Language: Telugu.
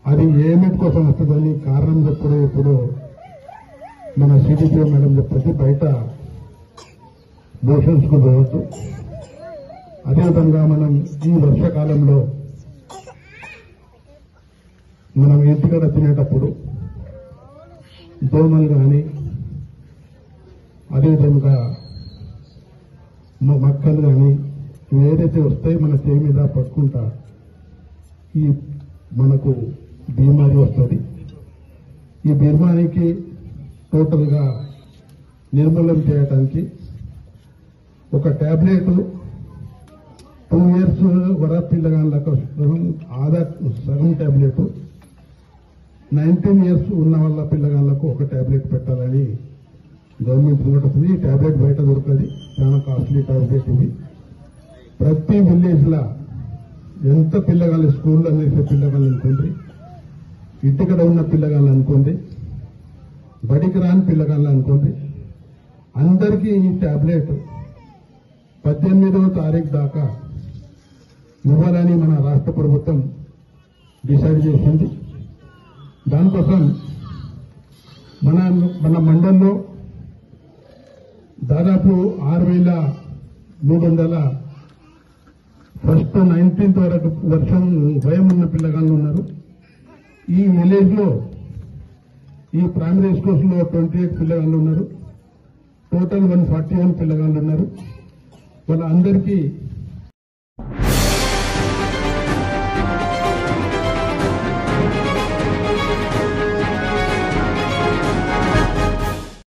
అది ఏమిటి కోసం వస్తుందని కారణం చెప్పుడు ఇప్పుడు మన సిడిపిఓ మేడం చెప్పేసి బయట మోషన్స్ కు పోవద్దు. అదేవిధంగా మనం ఈ వర్షాకాలంలో మనం ఇంటికాడ తినేటప్పుడు దోమలు కానీ అదేవిధంగా మక్కలు కానీ ఏదైతే వస్తాయి మన చేయి మీద పట్టుకుంటా ఈ మనకు బీమారి వస్తుంది. ఈ బీమారికి టోటల్ గా నిర్మూలన చేయడానికి ఒక టాబ్లెట్ 2 years వర పిల్లగాళ్ళకు సగం టాబ్లెట్, 19 years ఉన్న వాళ్ళ పిల్లగాళ్ళకు ఒక టాబ్లెట్ పెట్టాలని గవర్నమెంట్ నోటిస్తుంది. ఈ టాబ్లెట్ బయట దొరకది, చాలా కాస్ట్లీ టాబ్లెట్ ఇది. ప్రతి విలేజ్ లా ఎంత పిల్లగాళ్ళు స్కూల్లో వేసే పిల్లగాళ్ళు అనుకోండి, ఇంటికడ ఉన్న పిల్లగాళ్ళు అనుకోండి, బడికి రాని పిల్లగాళ్ళు అనుకోండి, అందరికీ ఈ టాబ్లెట్ 18వ తారీఖు దాకా ఇవ్వాలని మన రాష్ట్ర ప్రభుత్వం డిసైడ్ చేసింది. దానికోసం మన మండలంలో దాదాపు 6,300 ఫస్ట్ 19th వరకు వర్షం భయం ఉన్న పిల్లగాళ్ళు ఉన్నారు. ఈ విలేజ్ లో ఈ ప్రైమరీ స్కూల్స్ లో 28 పిల్లగాళ్ళు ఉన్నారు. టోటల్ 141 పిల్లగాళ్ళు ఉన్నారు. వాళ్ళందరికీ